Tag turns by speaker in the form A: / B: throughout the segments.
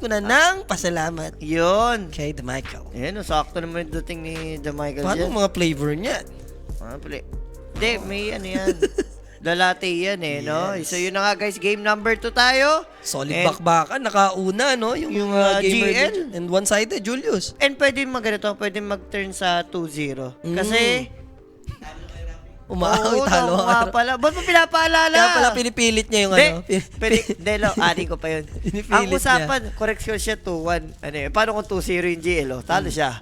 A: ko na ng pasalamat
B: Yun.
A: kay The Michael.
B: Ayan, sakto naman yung dating ni The Michael
A: Paano
B: dyan.
A: mga flavor niya?
B: Hindi, may ano yan. Lalate yan no? So yun na nga guys, game number 2 tayo.
A: Solid
B: And-
A: bakbakan, nakauna, no? Yung gamer
B: GL.
A: din. And one-sided, Julius.
B: And pwede ganito, pwede mag-turn sa 2-0. Kasi,
A: Umaawi, talo
B: nga
A: ang
B: pala. Ba't mo pinapaalala?
A: Kaya pala pinipilit niya yung ano.
B: Hindi, anin ko pa yun.
A: Pinipilit
B: Ang usapan, correction siya 2-1. Ano yun, paano kung 2-0 yung GL, talo siya.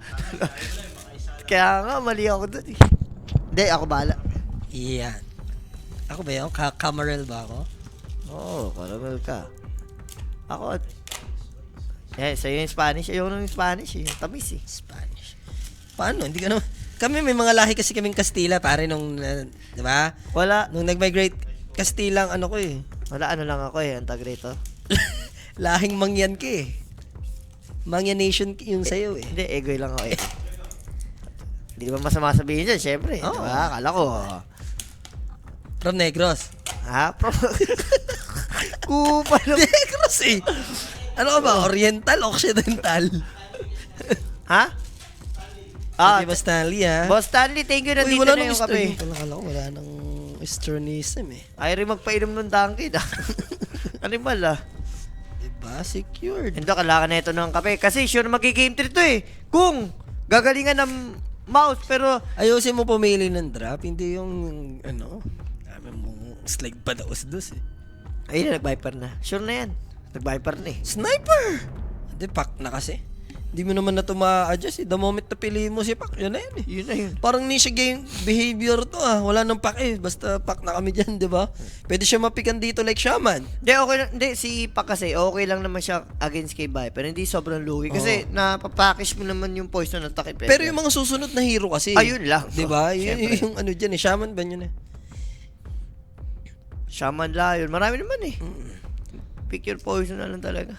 B: Kaya nga, mali ako doon. Hindi, ako bahala.
A: Yan. Ako ba yun? Camarel ba ako?
B: Oo, caramel ka. Ako, sa'yo yung Spanish. Ayaw nung Spanish, yung tamis eh.
A: Spanish. Paano? Hindi ka naman. Kami may mga lahi kasi kaming Kastila, pare, nung, di ba?
B: Wala,
A: Nung nag-migrate, Kastilang ano ko eh.
B: wala ano lang ako ang tag rito.
A: Lahing Mangyan ka eh. Mangyan Nation yung sa'yo eh.
B: Hindi, egoy lang ako eh. Hindi ba masama sabihin dyan, syempre.
A: Oo.
B: Diba? Akala ko.
A: From Negros.
B: Ha? Kupa lang.
A: Negros eh. Ano ka ba? Oriental, Occidental.
B: Ha?
A: Okay, ba Stanley ha?
B: Boss Stanley, thank you. Nandito
A: wala
B: na
A: nang
B: yung kape.
A: Kala ko wala nang Easternism eh.
B: Ay rin magpainom ng donkey. Animal
A: Diba? Secured.
B: Hindi, kailangan na ito ng kape. Kasi sure magigame 3 to eh. Kung gagalingan ng mouse, pero
A: Ayusin mo pumili ng drop, hindi yung ano, dami mong slag pa daw dos eh.
B: ayun na, nag-viper na. Sure na yan. Nag-viper na eh.
A: Sniper! Hindi, pack na kasi. Hindi mo naman na ito ma-adjust eh. The moment na piliin mo si pack, yun na yun eh.
B: Yun na yun.
A: Parang niche game behavior to ah. Wala nang pack eh. Basta pack na kami dyan, di ba? Pwede siya mapikan dito like Shaman.
B: Hindi, okay lang. Hindi, si Pak kasi, okay lang naman siya against kay Viper. Hindi sobrang lugi. Kasi napapackage mo naman yung poison ng takip.
A: Pero yung mga susunod na hero kasi.
B: Ayun lang.
A: Di ba?
B: Siyempre.
A: Yung ano dyan eh. Shaman ba yun eh?
B: Shaman Lion. Marami naman eh. Pick your poison na lang talaga.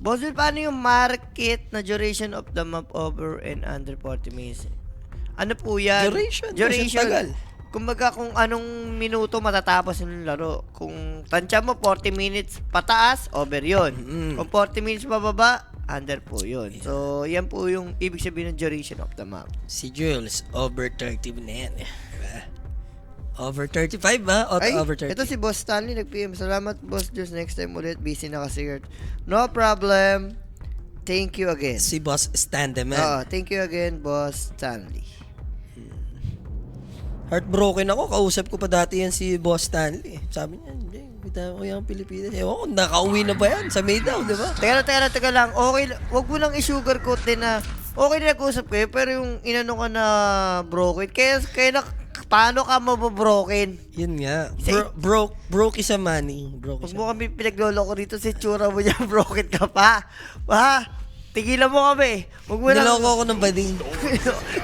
B: Boss, paano yung market na duration of the map over and under 40 minutes? Ano po yan?
A: Duration. Tagal.
B: Kumbaga kung anong minuto matatapos yung laro. Kung tansya mo 40 minutes pataas, over yun. Kung 40 minutes bababa, under po yun. So, yan po yung ibig sabihin ng duration of the map.
A: Si Jules, over 30 na yan eh. Diba? Over 35 ba? O
B: Ay,
A: over 30?
B: ito si Boss Stanley nag-PM. Salamat, Boss. Just next time ulit. Busy na kasi. No problem. Thank you again.
A: Si Boss Standeman.
B: Thank you again, Boss Stanley.
A: Heartbroken ako. Kausap ko pa dati yan si Boss Stanley. Sabi niya, hindi, bitaw ko yung Pilipinas. Ewan ko, nakauwi na ba yan? Sa May daw, di ba?
B: Teka lang. Okay, wag mo lang i-sugarcoat din na okay na nag-usap kayo, pero yung inano ka na broken, kaya na, paano ka mabobroken?
A: Yun nga. Broke is a money. Broke
B: Huwag
A: is a
B: mo kami pinagloloko dito si tsura mo niya, broken ka pa. Ha? Tigilan mo kami. Huwag mo lang.
A: Niloko ako ng bading.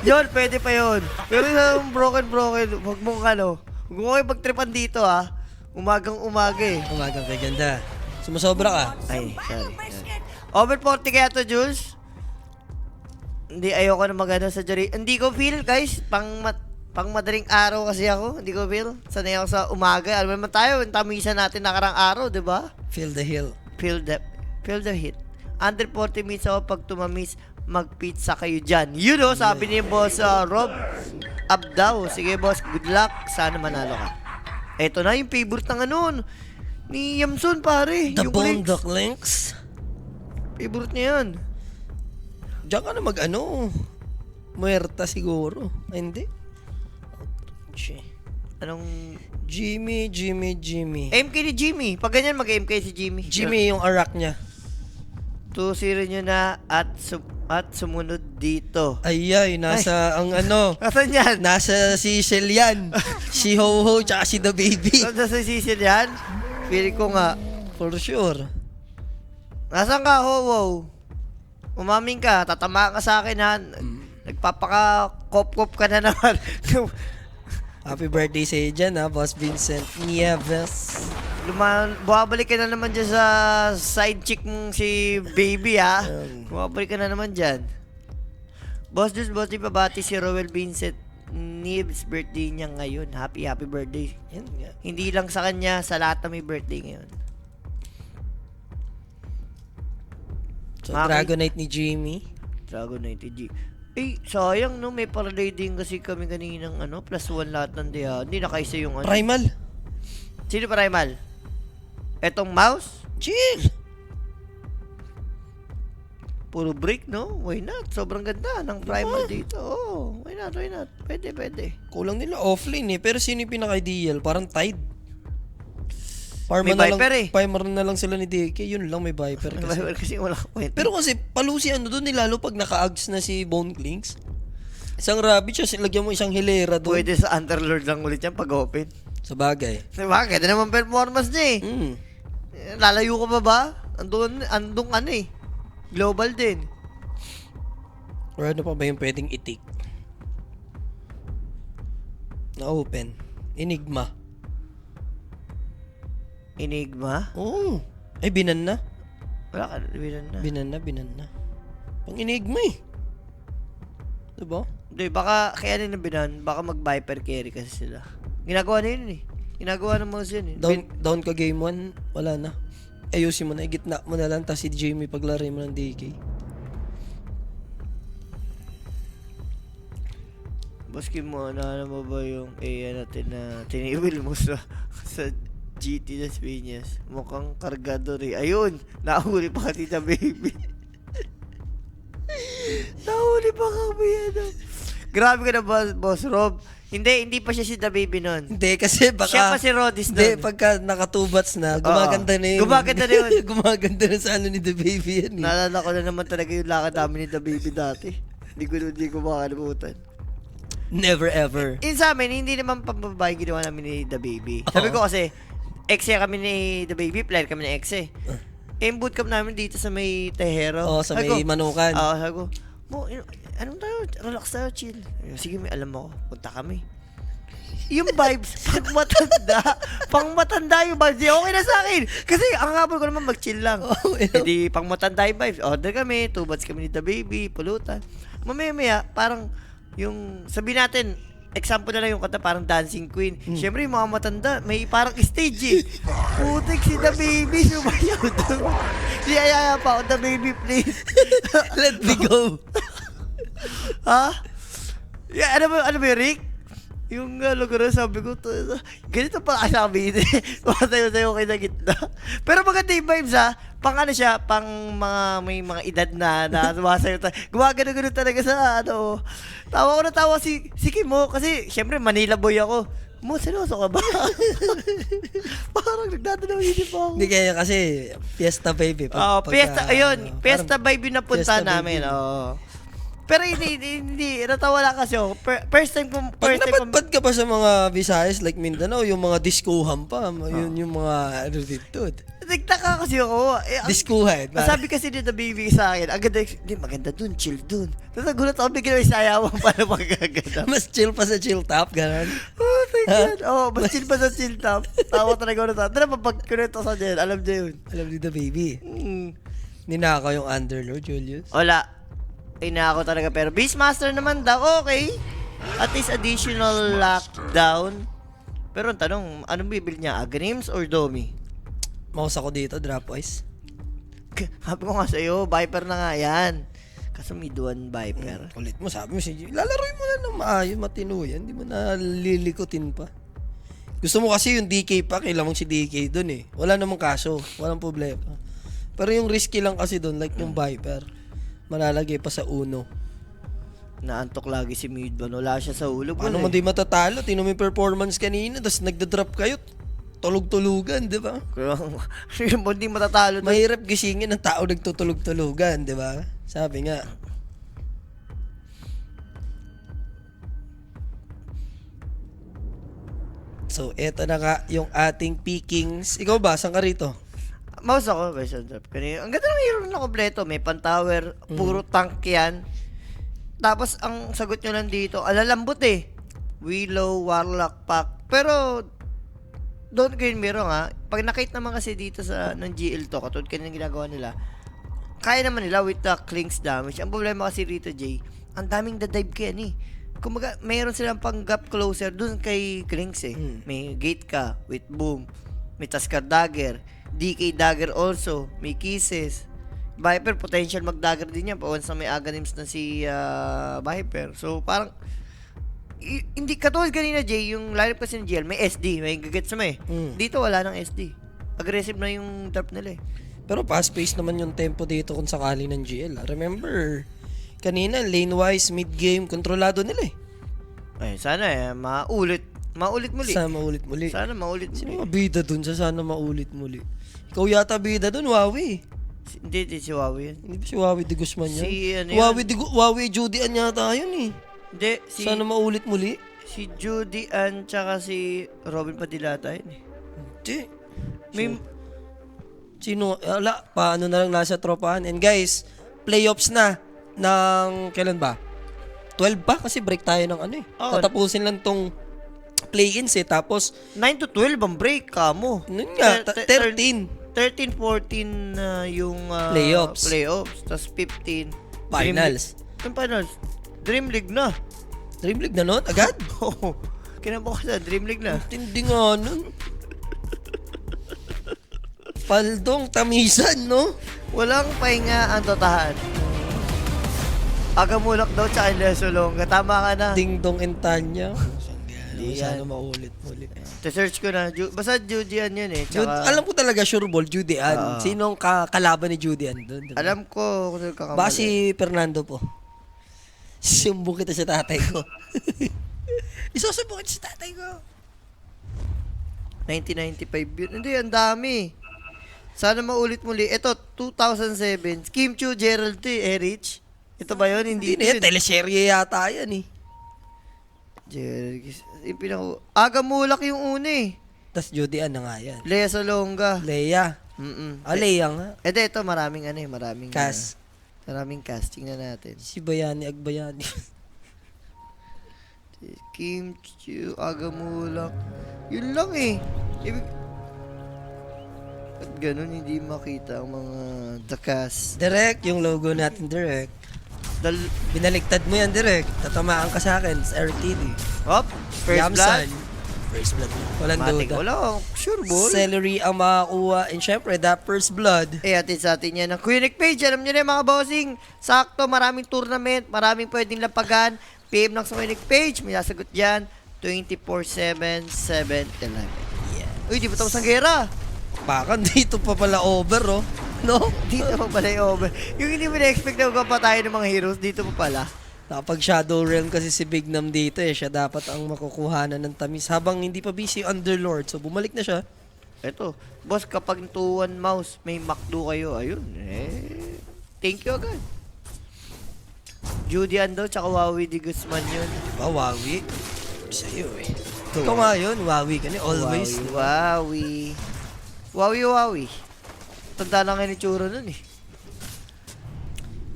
B: Yun, pwede pa yun. Pero yung broken, huwag mong huwag mo kayo pagtripan dito ha. Umagang umaga eh.
A: Umagang kay ganda. Sumusobra ka.
B: Ay, sorry. Over 40 kaya to, Jules? Hindi, ayoko na magana sa jury. Hindi ko feel, guys. Pang madaling araw kasi ako. Hindi ko feel. Sanay ako sa umaga. Alam naman tayo, yung tamisan natin nakarang araw, di ba?
A: Feel the hill.
B: Feel the heat. Under 40 minutes ako pag tumamis, mag-pizza kayo dyan. Yun o, sabi ni Boss Rob Abdaw. Sige, boss, good luck. Sana manalo ka. Eto na yung favorite ng ano, ni Yamson, pare.
A: The
B: yung
A: Bondoc Links.
B: favorite niya yan.
A: Diyan ka na mag-ano. Muerta siguro. Ay, hindi.
B: Anong...
A: Jimmy.
B: MK ni Jimmy. Pag ganyan, mag-MK si Jimmy.
A: Jimmy yung arak niya.
B: 2-0 nyo na at sumunod dito.
A: Ay, nasa ang ano.
B: Nasaan yan?
A: Nasa si Shell yan. Si Ho-Ho tsaka si The Baby.
B: Nasaan sa Cecil yan? Feeling ko nga.
A: For sure.
B: Nasaan ka, Ho-Ho? Umaming ka, tatama ka sa akin ha. Nagpapaka-kop-kop ka na naman.
A: Happy birthday sa iyo dyan ha, Boss Vincent Nieves.
B: Buhabalik ka na naman dyan sa side chick mong si Baby ha. Buhabalik ka na naman dyan. Boss Jules, boss, pabati si Rowell Vincent Nieves, birthday niya ngayon. Happy birthday.
A: Yan nga.
B: Hindi lang sa kanya, sa lahat na may birthday ngayon.
A: So, Dragonite ni Jimmy.
B: Dragonite G. Sayang no, may parlay din kasi kami kaninang +1 lahat ng diha. Hindi nakaisa yung
A: Primal.
B: Sino primal? Etong mouse?
A: Chill.
B: Puro break, no? Why not? Sobrang ganda ng primal dito. Oh, why not? Pwede.
A: Kulang nila offlane pero sino yung pinaka-ideal? Parang Tide.
B: May Viper
A: Farmer na lang sila ni DK, yun lang may Viper kasi.
B: Kasi wala point.
A: Pero kasi palusi doon lalo pag naka-ags na si Bone Clinks. Isang rabbit siya, lagyan mo isang hilera doon.
B: Pwede sa Underlord lang ulit yan pag open.
A: Sa bagay.
B: Diba? Ganda naman performance niya Lalayo ka ba? Andun global din.
A: Or ano pa ba yung pwedeng itik? Na open. Enigma. Oo. Ay, binan na.
B: Wala ka, binan na.
A: Binan na. Pang Enigma Diba?
B: Hindi, baka kaya nila binan, baka mag-Viper carry kasi sila. Ginagawa na yun Ginagawa ng mouse yun
A: Down ka game 1, wala na. Ayusin mo na, igitna mo na lang, tas si Jamie paglaro mo ng DK.
B: Baskin mo, naano mo ba yung natin na tiniwil mo sa GT Las Piñas? Mukhang kargado rin. Ayun! Nahuli pa ka tita baby. Nahuli pa kami Grabe ka na boss Rob. Hindi pa siya si The Baby nun.
A: Hindi, kasi baka...
B: Siya pa si Rodis nun.
A: Hindi, pagka nakatubats na, gumaganda na yun. Gumaganda na sa ni The Baby yan
B: Naalala ko na naman talaga yung lakad namin ni The Baby dati. Hindi ko makakalimutan.
A: Never ever.
B: Sa amin, hindi naman pambabae ginawa namin ni The Baby. Sabi ko kasi, exe kami ni The Baby, player kami ni exe. Bootcamp namin dito sa may Tejero.
A: Sa may Manukan.
B: Sabi ko, anong tayo? Relax tayo, chill. Sige, may alam ako. Punta kami. Yung vibes, pang matanda yung vibes. Okay na sa akin. Kasi ang habol ko naman mag-chill lang. Hindi, pang matanda yung vibes. Order kami, 2 bats kami ni The Baby, pulutan. Mamaya, parang yung, sabihin natin, example na lang yung kanta, parang Dancing Queen. Siyempre, yung mga matanda, may parang stage Putik si The Baby, sumayaw doon. Ayaya pa ako, The Baby, please.
A: Let me go.
B: Ano ba yung Rick? Yung lugar na sabi ko, ganito pa kasabi Matayo-tayo kayo na gitna. Pero maganda yung vibes pang siya, pang may mga edad na sumasayo tayo. Gumagano-gano talaga sa Tawa ko na tawa si Kimo kasi syempre Manila boy ako. Mo, seryoso ka ba? Parang nagdadalaw pa ako.
A: Hindi kaya kasi Fiesta Baby.
B: Fiesta Baby na punta namin. Pero hindi, natawa lang kasi ako. First time
A: Pag napadpad ka pa sa mga Visayas like Mindanao, yung mga diskuhan pa, yung mga dito.
B: Nagtaka kasi ako.
A: Diskuhan.
B: Sabi kasi ni The Baby sa akin, maganda dun, chill dun. Tapos nagulat ako, bigla may sayawan pa na magaganda.
A: Mas chill pa sa chill top, gano'n.
B: Thank God. Mas chill pa sa chill top. Tawa talaga ako na Tara, pagkunento sa dyan, alam niya yun.
A: Alam ni The Baby. Ninakaw yung Underlord, Julius.
B: Wala. Ako talaga, pero Beastmaster naman daw, okay. At least additional lockdown. Pero ang tanong, anong bibili niya? Agrims or Domi?
A: Mouse ako dito, Dropwise.
B: Sabi ko nga sa'yo, Viper na nga yan. Kaso mid 1 Viper.
A: Ulit mo, sabi mo lalaroin mo na ng maayo, matino yan. Hindi mo na lilikutin pa. Gusto mo kasi yung DK pa, kailangan mong si DK dun Wala namang kaso, walang problema. Pero yung risky lang kasi dun, like yung Viper. Malalagay pa sa uno.
B: Naantok lagi si Midban. Wala siya sa ulo.
A: Paano mo di matatalo? Tino mo yung performance kanina, tapos nagda-drop kayo. Tulog-tulugan, di ba?
B: Kaya mo di matatalo.
A: Mahirap gisingin ng tao nagtutulog-tulugan, di ba? Sabi nga. So, eto na nga yung ating pickings. Ikaw ba? Saan ka rito?
B: Mouse ako, version drop. Ang ganda ng hero na kompleto. May pan-tower, puro tank yan. Tapos, ang sagot nyo lang dito, alalambot Willow, Warlock, Pack. Pero, don't get me wrong pag nakita naman kasi dito ng GL to, katulad kanina ginagawa nila, kaya naman nila with the Clinks damage. Ang problema kasi rito, Jay, ang daming da-dive kaya Kumbaga, mayroon silang pang gap closer dun kay Clinks May gate ka with boom. May Taskar Dagger. DK Dagger also. May Kisses. Viper, potential mag-dagger din yan. Once na may Aghanims na si Viper. So, parang, hindi, katulad kanina, Jay, yung lineup kasi ng GL, may SD, may gagets na may. Dito, wala nang SD. Aggressive na yung drop nila eh.
A: Pero fast-paced naman yung tempo dito kung sakali ng GL. Remember, kanina, lane-wise, mid-game, kontrolado nila eh.
B: Ay, sana maulit muli.
A: Sana maulit muli.
B: Sana maulit muli.
A: Sino mga bida dun sa sana maulit muli? Ikaw yata bida dun, Wawi.
B: Hindi si Wawi yan.
A: Hindi ba si Wawi de Guzman yan?
B: Si ano
A: Wawi Judy Ann yata yun eh.
B: Hindi, si,
A: Sana maulit muli.
B: si Judy Ann tsaka si Robin Padilata yun eh.
A: Hindi.
B: May,
A: Sino? Ala, paano na lang nasa tropahan. And guys, playoffs na ng kailan ba? 12 pa? Kasi break tayo ng ano eh.
B: Oo.
A: Tatapusin lang tong play-ins eh. Tapos,
B: 9 to 12 ang break ka mo.
A: nun nga, 13.
B: 13, 14 yung
A: Playoffs.
B: Tapos 15
A: Finals.
B: Yung finals. Dream League na.
A: Dream League na nun? Agad?
B: Oo. Kinabukasan, Dream League na.
A: Tindi nga nun. Paldong, tamisan, no?
B: Walang pahinga ang totahan. Agamulak daw tsaka Lesolonga. Tama ka na.
A: Ding Dong and Tanya.
B: Di
A: Sana
B: yan.
A: maulit muli.
B: Search ko na. Basta Judy Ann yun eh. Tsaka,
A: Alam ko talaga sure ball, Judy Ann. Sinong kalaban ni Judy Ann doon?
B: alam ko kung sino kakamali.
A: Ba si Fernando po. Sumbong kita sa tatay ko. Isusumbong kita sa tatay ko.
B: 1995 yun. Hindi, ang dami. Sana maulit muli. Ito, 2007. Kim Chiu, Gerald T. Rich. Ito ba yun? Hindi
A: Hindi na yan, teleserye yata yan eh.
B: Gerald. Agamulak yung una eh.
A: Tapos Judy Ann na nga yan.
B: Lea Salonga.
A: Leia. Leia nga.
B: Ito, maraming ano eh. Maraming
A: Cast.
B: maraming casting na natin.
A: Si Bayani Agbayani.
B: Kim Chiu, Agamulak. Yun lang eh. At ganun, hindi makita ang mga the cast.
A: Direct, yung logo natin direct.
B: Dal
A: Binaliktad mo yan direct. Tatamaan ka sa akin sa RTD.
B: Hop, first blood.
A: Yamsan. First blood. Walang
B: Matik,
A: duda.
B: wala. Sure ball.
A: Celery ang makakuha. And syempre, that first blood.
B: Atin sa atin yan. Ang Quinic page, alam nyo na yung mga bossing. Sakto, maraming tournament, maraming pwedeng lapagan. PM lang sa Quinic page, may nasagot dyan. 24/7, 7/11. Yeah. Uy, di ba tapos ang gera?
A: Pakan dito pa pala over, oh. No?
B: Dito pa pala yung over. Yung hindi mo na-expect na magpapatayo ng mga heroes, dito pa pala.
A: Kapag Shadow Realm kasi si Big Nam dito eh, siya dapat ang makukuhanan ng tamis habang hindi pa busy Underlord. So bumalik na siya.
B: Eto, boss, kapag 2-1 mouse, may MacDo kayo, ayun, thank you agad. Judy Ando, tsaka Wawi de Guzman yun.
A: Diba, Wawi? Sa'yo eh. Ikaw nga yun, Wawi ka ni always.
B: Wawi. Wawi. Tanda lang yung itsura nun eh.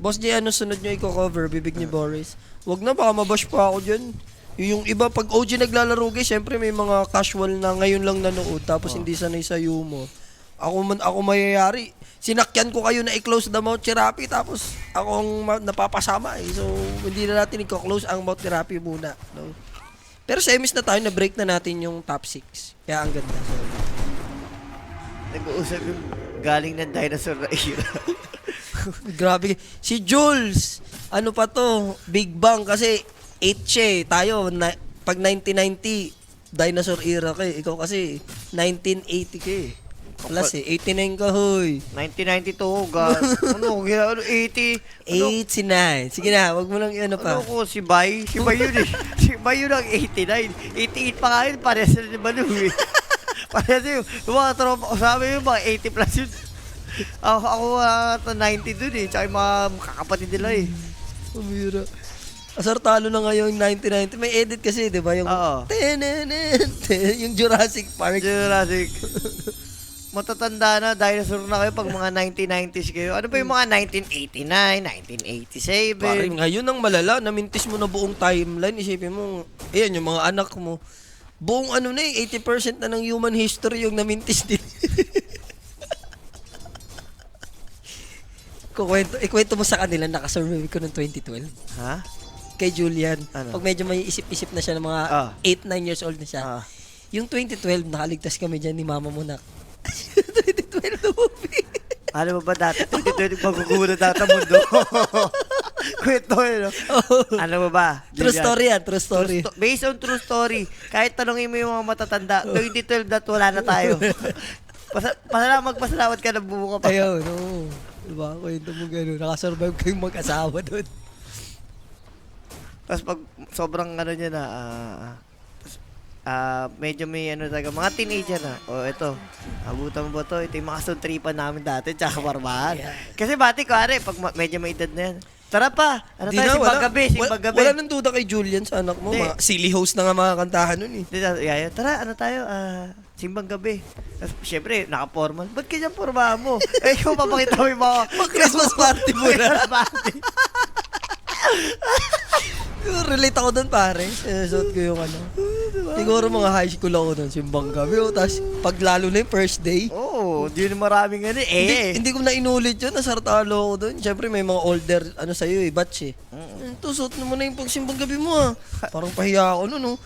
A: Boss J, ano sunod nyo i-cover? Bibig ni Boris. Wag na, baka mabash pa ako dyan. Yung iba, pag OG naglalaro guys, syempre may mga casual na ngayon lang nanood tapos hindi sanay sa humor. Ako mayayari. Sinakyan ko kayo na i-close the mouth therapy tapos akong napapasama eh. So, hindi na natin i-close ang mouth therapy muna. No? Pero semis na tayo, na-break na natin yung top 6. Kaya ang ganda. So,
B: Nag-uusap yung galing ng dinosaur na era.
A: grabe. Si Jules, ano pa to? Big Bang kasi 8 siya eh. Tayo, pag 1990, dinosaur era ka eh. Ikaw kasi 1980 ka eh. Plus eh, 89 ka hoy.
B: 1992, God. Ano, 80?
A: 89. Sige na, wag mo lang ano pa.
B: Ano ko, si Bay? Si Bay yun eh. Si Bay yun ang 89. 88 pa nga yun, parehas na ni Manu eh. Parehas yun. Yung mga tropa ko sabi yun, mga 80 plus yun. Ako 90 dun eh. Tsaka yung mga kakapatid nila eh.
A: Umira. Asar talo na ngayon 1990. May edit kasi, di ba? Yung,
B: Oo.
A: yung Jurassic Park.
B: Jurassic. Matatanda na, dinosaur na kayo pag mga 1990s kayo. Ano pa yung mga 1989, 1987?
A: Pare, ngayon ang malala, namintis mo na buong timeline. Isipin mo, ayan, yung mga anak mo. Buong ano na eh, 80% na ng human history yung namintis din. Ikwento mo sa kanila, nakasurvive ko noong 2012.
B: Ha?
A: Kay Julian.
B: Ano?
A: Pag medyo may isip-isip na siya ng mga 8-9 years old na siya. Yung 2012, nakaligtas kami dyan ni mama mo na. 2012 na movie.
B: Alam mo ba dati, 2020 magkukunan dati ang mundo. Kwento yun, no? Alam mo ba?
A: True
B: Julian?
A: story yan, true story.
B: Based on true story, kahit tanongin mo yung mga matatanda, 2012 na wala na tayo. Magpasalamat ka na bumuka pa.
A: Ayaw, no. Diba? Kwento mo gano'n. Nakasurvive kayong mag-asawa doon.
B: Tapos pag sobrang ano niya na, medyo may ano talaga, mga teenager na. O ito, abutan mo ba to? Ito yung mga suntripan namin dati, tsaka barbahan.
A: Yeah.
B: Kasi bati ko, pag medyo may edad na yan, tara pa, ano
A: Di
B: tayo,
A: na,
B: simbang gabi, simbang gabi.
A: Wala nang duda kay Julian sa anak mo.
B: Di.
A: Silly host na nga mga kantahan nun eh.
B: Tara, ano tayo, simbang gabi. Tapos, syempre, naka-formal. Ba't kanya forma mo? Eh, kung papakita mo yung mga...
A: Christmas party mo na.
B: Christmas party.
A: Relate ako doon pare. Sinasuot ko yung ano. Siguro mga high school ako doon. Simbang gabi. Tapos pag lalo na yung first day.
B: Oo, di na maraming ano
A: Hindi ko na inulit yun. Nasartalo ako doon. Siyempre may mga older ano sa'yo eh. Batch eh. Ito, suot mo na yung pagsimbang gabi mo ah. Parang pahiya ako nun oh.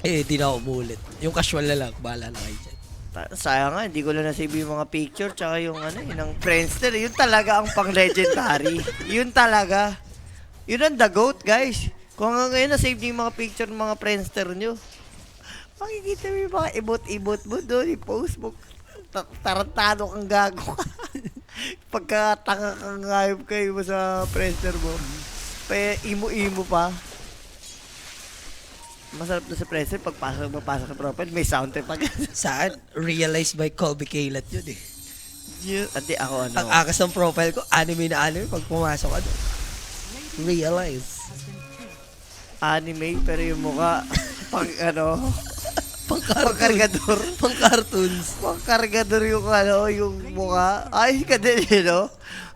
A: Di na ako umulit. Yung casual na lang. Bahala na kayo dyan.
B: Sayang nga, hindi ko lang nasave yung mga picture tsaka yung ano, yung Friendster. Yun talaga ang pang-legendary. Yun talaga. Yun ang the GOAT, guys. Kung hanggang ngayon nasave niyo yung mga picture ng mga Friendster nyo, makikita mo yung mga ibot-ibot mo doon, i-post mo. Tarantado kang gago ka. Pagkatanga kang hayop kayo mo sa Friendster mo. Imo-imo pa. Masarap na sa Friendster, pagpasok sa profile, may sound trip agad.
A: Saan? Realized by Colby Kailat yun eh.
B: Ate, ako ano.
A: Ang akas ng profile ko, anime na anime pag pumasok ka doon. Realize.
B: Anime, pero yung mukha, pang ano,
A: Pang-cartoon. Pang-cartoons.
B: pangkargador yung ano, yung mukha. Ay, ka din, no?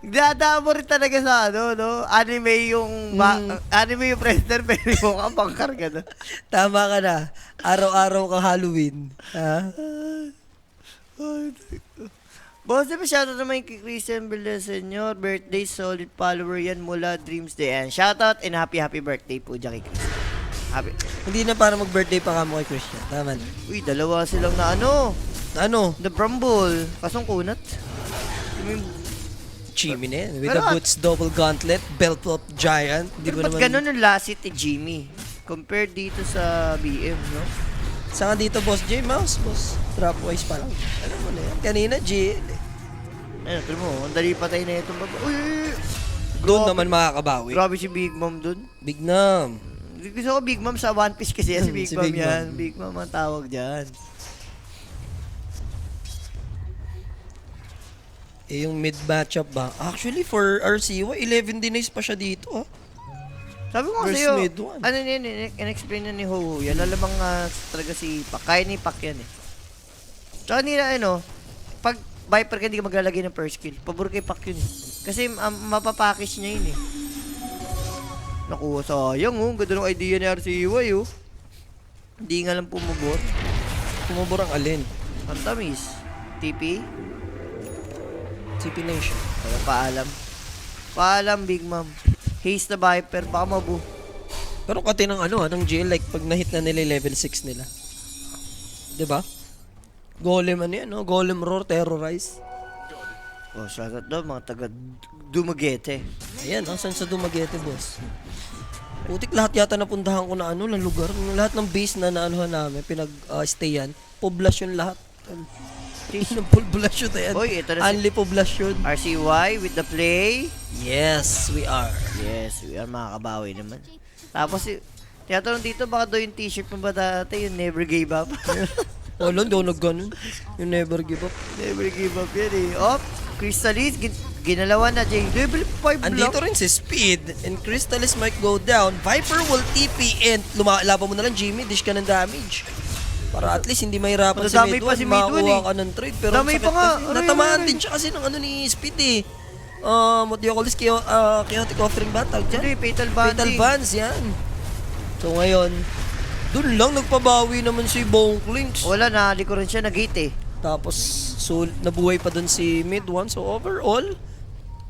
B: Dadaan mo rin talaga sa ano, no? Anime yung, anime yung Friendster, pero yung mukha pangkargador.
A: Tama ka na. Araw-araw kang Halloween. Ha?
B: Boss, di ba shoutout naman kay Christian Villaseñor, birthday, solid follower yan mula Dreams Day. And shoutout and happy birthday po dyan kay Christian. Happy.
A: Hindi na para mag-birthday pa kamo kay Christian. Tama na.
B: Uy, dalawa silang na ano,
A: Ano?
B: The Bramble. Kasong kunat. Yung
A: Chimmy na yan. With
B: Pero
A: the boots, double gauntlet, belt of giant. Di
B: pero
A: ba
B: ba't
A: naman...
B: ganun yung lasit ni Jimmy? Compared dito sa BM, no?
A: Saan ka dito, Boss J? Mouse, Boss. Dropwise pa lang. Ano mo na yan? Kanina, G.
B: Ayun, ito mo, ang dali patay na itong baba. Uy!
A: Doon naman makakabawi.
B: Grabe si Big Mom dun.
A: Big Nam.
B: Gusto ko Big Mom sa One Piece kasi yan, si Big
A: Si
B: Mom
A: Big
B: yan.
A: Mom.
B: Big Mom ang tawag dyan.
A: Yung mid matchup ba? Actually, for RCY, 11 denies pa siya dito, ah.
B: Sabi ko
A: First
B: sa'yo,
A: mid one.
B: ano yun, in-explain na ni Ho. Yan, alamang talaga si Pak. Kaya ni Pak yan eh. Tsaka nila, ano, pag Viper ka, hindi ka maglalagay ng first kill. Pabor kay Pak yun eh. Kasi mapapackage niya yun eh. Naku, sayang oh. Ganda ng idea ni RCY oh. Hindi nga lang pumubor.
A: Kumabor ang alin.
B: Ang tamis. TP?
A: CP Nation.
B: Kaya paalam. Paalam, Big Mom. Haste na Viper, baka mabu.
A: Pero kati ng ano, ng GL, like pag na-hit na nila level 6 nila. 'Di ba? Golem ano yan, no? Golem Roar, Terrorize.
B: Oh, shoutout daw, mga taga Dumaguete.
A: Ayan, saan sa Dumaguete, boss? Putik lahat yata napuntahan ko na ano, na lugar. Lahat ng base na naanuhan namin, pinag-stayan. Poblasyon lahat. Ng poblasyon na yan.
B: Hoy, ito na si
A: Only poblasyon.
B: RCY with the play.
A: Yes, we are.
B: Yes, we are makakabawi naman. Tapos, tinatanong dito, baka daw yung t-shirt mo ba dati, yung never gave up?
A: Wala, hindi ako nag-ganun. You never give up.
B: Never give up yan eh. Oh, Crystalis, ginalawan na Jay. Level 5
A: Andito
B: block.
A: rin si Speed and Crystalis might go down. Viper will TP and laban mo na lang Jimmy, dish ka ng damage. Para at least hindi mahirapan si
B: Madami
A: Mid-1.
B: pa si Mid-1
A: Makakuha
B: eh.
A: ka ng trade. Pero
B: Dami
A: sakit
B: pa nga.
A: kasi.
B: Aray,
A: Natamaan
B: aray.
A: din siya kasi ng ano ni Speed eh. What do you call this? Chaotic offering ba? Tawag dyan?
B: Hindi, Fatal Banding.
A: Fatal Bands, yan. So ngayon, dun lang nagpabawi naman si Bonklinks.
B: Wala, nahali ko rin siya, nag-gate eh.
A: Tapos, so, nabuhay pa dun si Mid-1. So overall,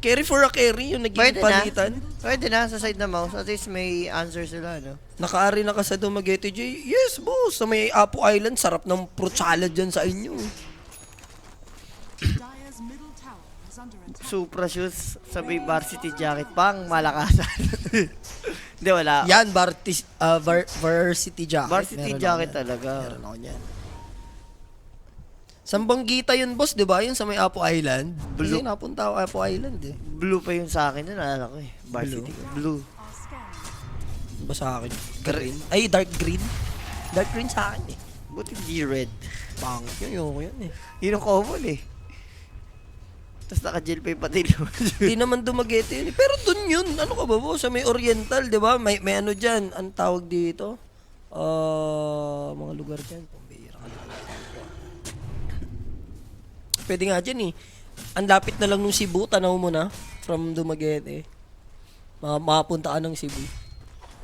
A: carry for a carry yung naging
B: Pwede na.
A: palitan.
B: Pwede na, sa side na mouse. At least may answer sila, no?
A: Nakaari na ka sa Dumaguete, J. Yes, boss. Sa may Apo Island, sarap ng fruit salad dyan sa inyo.
B: Supra shoes, sabay varsity jacket, pang malakasan. Hindi, wala.
A: Yan, varsity jacket.
B: Varsity
A: Meron
B: jacket
A: ako yan.
B: talaga.
A: Meron ako yan. Sambanggita yun, boss, di ba? Yun sa may Apo Island.
B: Blue.
A: Kasi napunta ako Apo Island eh.
B: Blue pa yun sa akin, yun, naalala ko eh. Varsity. Blue.
A: Ba sa akin? Green? Ay, dark green. Dark green sa akin eh.
B: Buti hindi red.
A: Pangit yun, yung yan eh.
B: Yun ang common eh. Tapos naka-gel pa yung patil.
A: Hindi naman Dumaguete yun eh. Pero dun yun, ano ka ba boss? Sa may Oriental, di ba? May ano dyan, ang tawag dito? Mga lugar dyan. Pambihira ka lang. Pwede nga dyan eh. Ang lapit na lang nung Cebu, tanaw mo na. From Dumaguete. Makapunta ka ng Cebu.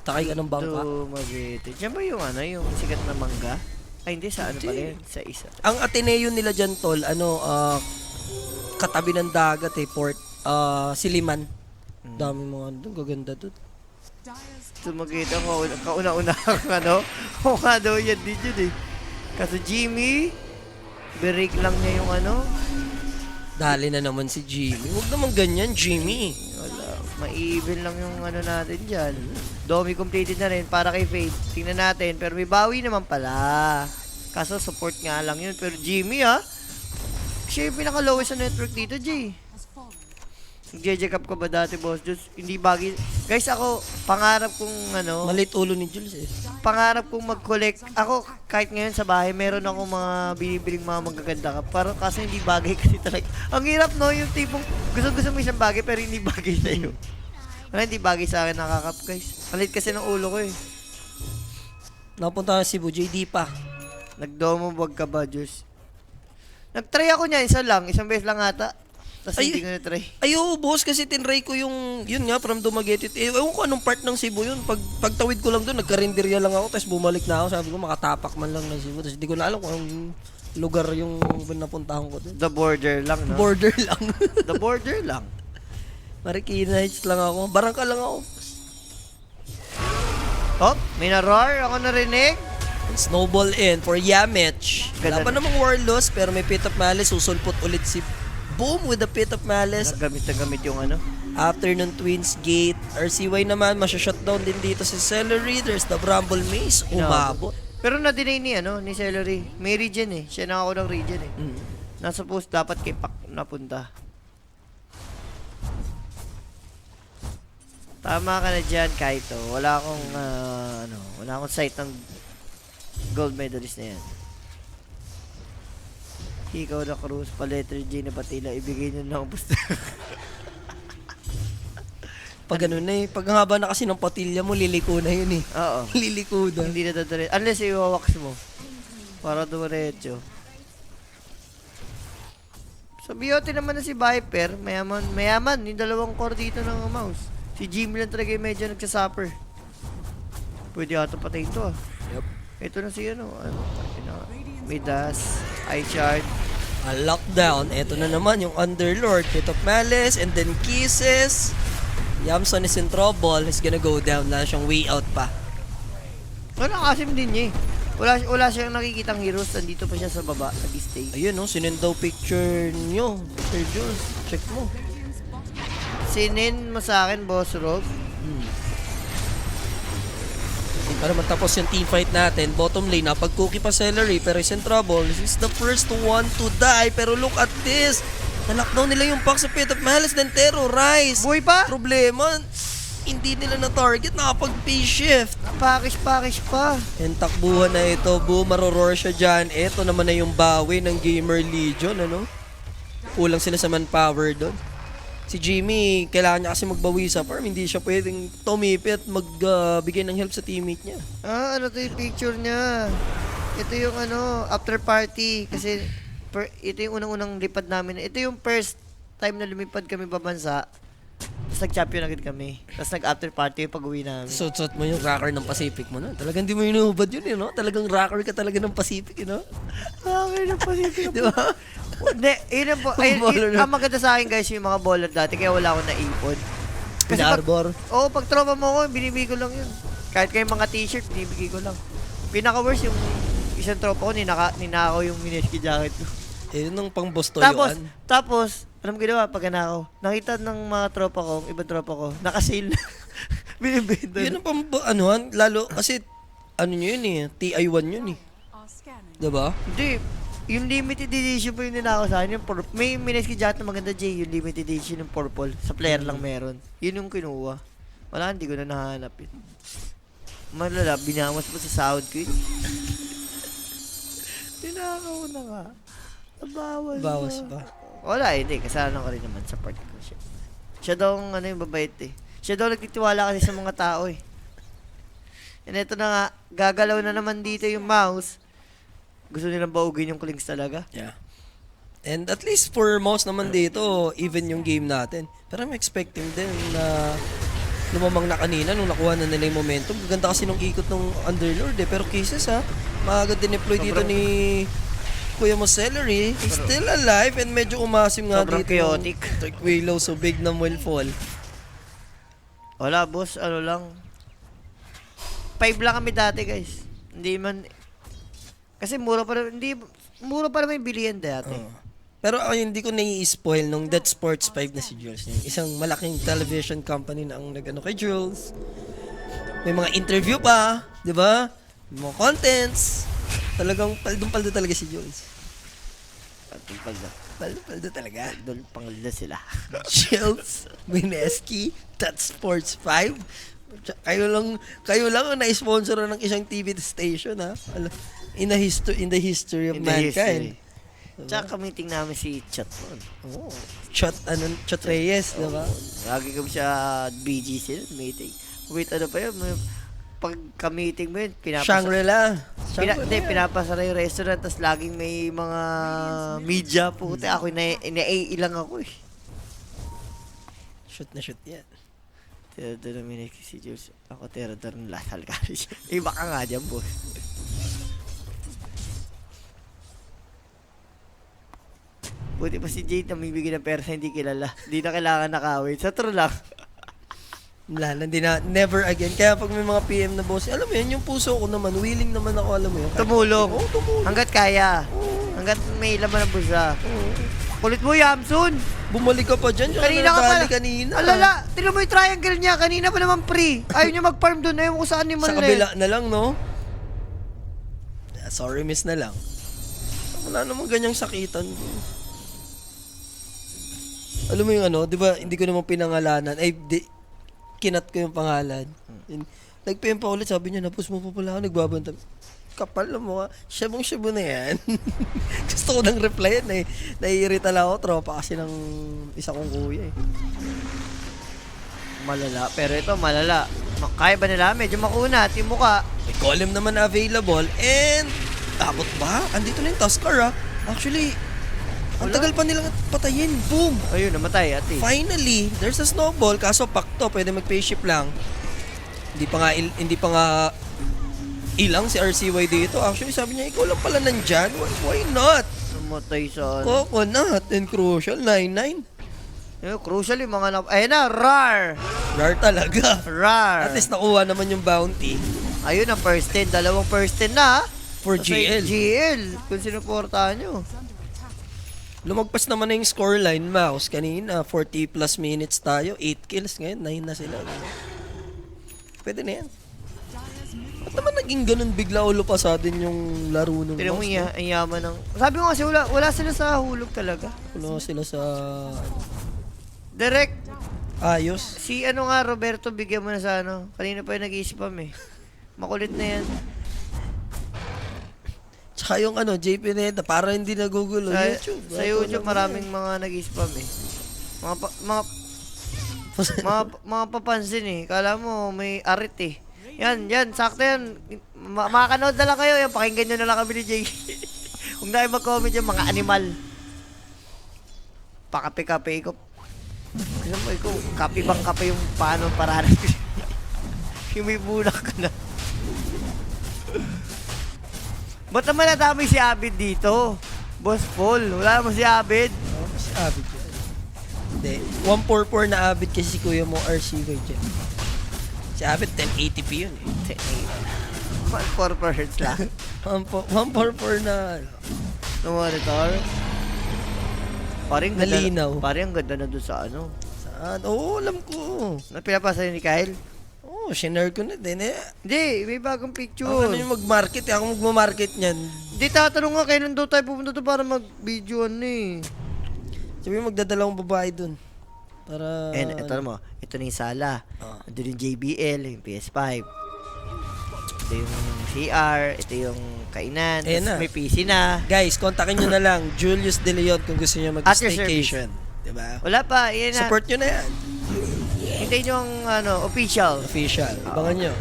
A: Takay ka ng bangka.
B: Dumaguete. Diyan ba yung ano, yung sikat na mangga? Ay, hindi. Sa ano
A: Hindi.
B: pala yun? Sa isa.
A: Ang Ateneo nila dyan, tol, katabi ng dagat eh, port. Siliman. Dami mga doon, gaganda doon.
B: Dumaguete ang kauna-una ang ano. O nga daw yan din yun eh. Kaso Jimmy, break lang niya yung ano.
A: Dali na naman si Jimmy. Huwag naman ganyan, Jimmy.
B: Wala. Ma-even lang yung ano natin dyan. Domi completed na rin para kay Faith. Tingnan natin. Pero may bawi naman pala. Kaso support nga lang yun. Pero Jimmy siya yung pinaka-lowest sa network dito, Jay. Nag-jack up ka ba dati, boss? Just, hindi bagay. Guys, ako, pangarap kong ano,
A: Malit ulo ni Jules eh.
B: pangarap kong mag-collect. Ako, kahit ngayon sa bahay, meron akong mga binibiling mga magaganda ka. Pero kasi hindi bagay kasi talaga. Ang hirap, no? Yung tipong gusto mo isang bagay pero hindi bagay sa'yo. Wala, hindi bagay sa akin nakakap, guys. Malit kasi ng ulo ko eh.
A: Napunta na si JD pa.
B: Nagdomo wag ka ba, Diyos? Nag-try ako niya, isang beses lang ata. Tapos
A: Ay.
B: hindi ko na-try.
A: Ayo, boss, kasi tinry ko yung, yun nga, from Dumaguete. Ewan ko anong part ng Cebu yun. Pagtawid ko lang doon, nagkarinderya lang ako, tapos bumalik na ako. Sabi ko, makatapak man lang ng Cebu. Tapos hindi ko na alam kung anong lugar yung napuntahan ko doon.
B: The border lang, no?
A: Border lang.
B: The border lang.
A: Marikina Heights lang ako. Barangka lang ako.
B: Oh, may na-roar. Ako narinig.
A: Snowball in for Yamich. Wala
B: Ganda
A: pa
B: na.
A: namang warless, pero may Pit of Malice. Susulpot ulit si Boom with the Pit of Malice.
B: Nagamit na gamit yung ano.
A: Afternoon Twins Gate. RCY naman, masya-shutdown din dito si Celery. There's the Bramble Maze. Umabot.
B: Pero na-deny ni Celery. May region eh. Siya na ako ng region eh.
A: Mm.
B: Nasa post dapat kay Pak napunta. Tama ka na dyan, Kaito. Wala akong, wala akong sight ng gold medalist na yan. Ikaw na Cruz, pa letter J na patila, ibigay nyo lang ang pusta.
A: Pag ganun na eh. Pag haba na kasi ng patilya mo, liliko na yun eh.
B: Oo.
A: Liliko na.
B: Hindi na dadare. Unless i-wax mo. Para dumaretso. Sa BOT naman na si Viper, mayaman. Yung dalawang core dito ng mouse. Si Jimmy lang talaga yung medyo nagsasuffer. Pwede ata patayin to
A: Yup.
B: Ito na si Midas, iChart.
A: Lockdown. Ito na naman yung Underlord. Pit of Malice. And then Kisses. Yamson is in trouble. He's gonna go down. Wala siyang way out pa.
B: Wala kasim din niya eh. Wala siyang nakikitang heroes. Nandito pa siya sa baba. Nag-stay.
A: Ayun, no? Sinend daw picture nyo. Sir Jules, check mo.
B: Sinin mo sa akin, Boss Rob.
A: Para matapos yung teamfight natin, bottom lane, napag-cookie pa Celery, pero is in trouble. This is the first one to die, pero look at this. Na-lockdown nila yung pack sa Pit of Malice, then terrorize.
B: Buhay pa?
A: Problema, hindi nila na-target, nakapag-phase shift.
B: Pakish pa.
A: And takbuhan na ito, boom, maroroar siya dyan. Ito naman na yung bawi ng Gamer Legion, ano? Kulang sila sa manpower doon. Si Jimmy, kailangan niya kasi magbawi sa farm. Hindi siya pwedeng tumipit at magbigay ng help sa teammate niya.
B: Ano to yung picture niya? Ito yung after party. Kasi ito yung unang-unang lipad namin. Ito yung first time na lumipad kami babansa. Tapos nag-champion agad kami. Tapos nag-after party yung pag-uwi namin.
A: Suot mo yung rocker ng Pacific mo na. Talagang hindi mo inubad yun, no? Talagang rocker ka talaga ng Pacific, no?
B: Rocker ng Pacific.
A: Di ba?
B: Hindi, yun po. Ang maganda sa akin guys, yung mga baller dati, kaya wala akong naipon. Kasi
A: Pinarbor.
B: pag tropa mo ko, binibigay ko lang yun. Kahit kayo mga t-shirt, binibigay ko lang. Pinaka-worst yung isang tropa ko, ninakaw yung Mineski jacket ko.
A: Eh, yun ang pang boss toyoan.
B: Tapos, Alam ginawa pag ako. Nakita ng mga tropa ko, ibang tropa ko, nakasale na. Binibenta.
A: Yun ang anuhan, lalo, kasi, ano nyo yun eh, TI1 yun eh. Diba?
B: Hindi. Yung limited edition po yung ninakaw sa akin. Yung may Mineski jacket na maganda, Jay. Yung limited edition yung purple. Sa player lang meron. Yun yung kinuha. Wala, hindi ko na nahanap yun. Malala, binawas pa sa sound ko yun. Tinakaw na nga.
A: Bawas pa.
B: Wala, hindi. Kasalanan ko rin naman sa part ko siya. Siya daw ang yung babait eh. Siya daw nagtitiwala kasi sa mga tao eh. And ito na nga, gagalaw na naman dito yung mouse. Gusto nilang baugin yung clinks talaga.
A: Yeah. And at least for mouse naman dito, even yung game natin. Pero I'm expecting din na lumamang na kanina nung nakuha na nila yung momentum. Ganda kasi nung ikot ng Underlord eh. Pero cases ha, maaga din-deploy dito ni Kuya Mo Celery. He's still alive and medyo umasim nga
B: Sobrang
A: dito.
B: chaotic.
A: Willow, so big na will fall.
B: Wala, boss. Ano lang. 5 lang kami dati, guys. Hindi man... Kasi mura pa rin, hindi, mura pa naman yung bilihan dati.
A: Pero hindi ko nai-spoil nung That Sports 5 na si Jules. Yung isang malaking television company na ang nag-ano kay Jules. May mga interview pa, di ba? May mga contents. Talagang paldong-paldo talaga si Jules.
B: Pagpagda.
A: Paldong-paldo talaga.
B: Doon pangalda sila.
A: Jules, Mineski, That Sports 5. Kayo lang ang na-sponsor ng isang TV station, ha? In the history of mankind.
B: Tsaka kamiting namin si Chat.
A: Oh. Chat Reyes, di ba?
B: Lagi kami sa BGC meeting. Wait, ano pa yun? Pag ka-meeting mo yun,
A: Shangri-La.
B: pinapasara yung restaurant, tapos laging may mga media po. Ako, ilang ako eh.
A: Shoot na shoot yan.
B: Terador na miniki si Jules. Ako terador ng Lasal College. Iba ka nga dyan, boss. Buti pa si Jade na may bigyan ng pera hindi kilala. Hindi na kailangan nakawin. Sa true lang.
A: Wala, hindi na, never again. Kaya pag may mga PM na boss, alam mo yun, yung puso ko naman, willing naman ako, alam mo yun.
B: Tumulong.
A: Oo, tumulong.
B: Hanggat kaya. Hanggat may laman ng busa. Kulit mo, Yamsun.
A: Bumalik ka pa dyan,
B: Kanina ka pa.
A: kanina.
B: Alala, tignan mo yung triangle niya. Kanina pa naman free. Ayaw niya mag-farm doon. Ayaw mo kung saan animal
A: Sa kabila na lang, no? Sorry, miss na lang. Wala namang ganyang sakitan. Alam mo yung ano, di ba, hindi ko naman pinangalanan. Kinat ko yung pangalan. Nag-PM pa ulit, sabi niya, napus mo pa pala ako, nagbabanta. Kapal na mo, syabong-syabo na yan. Gusto ko nang reply yan eh. Naiirita lang ako, tropa kasi ng isa kong kuya eh.
B: Malala. Pero ito, malala. Kaya ba nila? Medyo makunat yung muka.
A: May column naman na available and abot ba? Andito na yung Tuskar ah. Actually, ang tagal pa nilang patayin. Boom!
B: Ayun, namatay ate.
A: Finally, there's a snowball. Kaso pakto, pwede mag-spaceship lang. Hindi pa nga ilang si RCY dito. Actually, sabi niya, ikaw lang pala nandyan. Why not?
B: Namatay sa ano.
A: Coconut and Crucial, 9-9.
B: Crucial yung mga ayun na, RAR!
A: Rare talaga.
B: RAR!
A: At least nakuha naman yung bounty.
B: Ayun ang first 10. Dalawang first 10 na.
A: For GL.
B: GL. Kung sinuportahan nyo.
A: Lumagpas naman na yung scoreline, Mouse. Kanina, 40 plus minutes tayo. 8 kills ngayon, 9 na sila. Pwede na yan. Ba't naman naging ganun bigla ulo pa sa din yung laro ng
B: Tinan mo
A: Mouse?
B: ang yaman ng... Sabi ko kasi wala sila sa hulog talaga.
A: Wala sila sa...
B: Direct.
A: Ayos.
B: Si ano nga, Roberto, bigyan mo na sa ano. Kanina pa yung nag-iisipam eh. Makulit na yan.
A: Tsaka yung ano, JP Neta, para hindi nagugulo. YouTube.
B: Sa YouTube, maraming mga nag-spam eh. Mga papansin eh. Kala mo, may arit eh. Yan, sakto yan. Makakanood na lang kayo. Yan, pakinggan nyo na lang kami ni Jay. Kung na mag-comment yung mga animal. Pakape-kape ko. Alam mo, ikaw, kape bang kape yung paano paraan. Yung may bulak ka na. Ba't naman nadami si Abid dito? Boss Paul, wala naman si Abid.
A: Oh, si Abid yan. Hindi. 144 na Abid kasi si kuya mo RCY dyan. Si Abid 1080p yun eh.
B: 1.4 per hertz lang.
A: 144 na ano.
B: No monitor. Parang ganda,
A: Nalinaw.
B: parang ganda na dun sa ano.
A: Saan? Oo, alam ko.
B: Pinapasa ni Kyle?
A: Oo, shinare ko na din.
B: Hindi, may bagong picture.
A: Ako na yung mag-market. Ako mag-market niyan.
B: Hindi, tatanong nga kailan daw tayo pupunta doon para mag-video eh.
A: Sabi mo, magdadalawang babae dun. Para...
B: And ito mo, ito na yung sala.
A: Ah.
B: Ito yung JBL, yung PS5. Ito yung CR, ito yung kainan.
A: Ayan
B: Tapos
A: na.
B: may PC na.
A: Guys, kontakin nyo na lang Julius De Leon kung gusto nyo
B: At your
A: mag-staycation. Diba?
B: Wala pa, yan na.
A: Support nyo na yan.
B: Hintayin nyo ang official.
A: Official. Abangan nyo.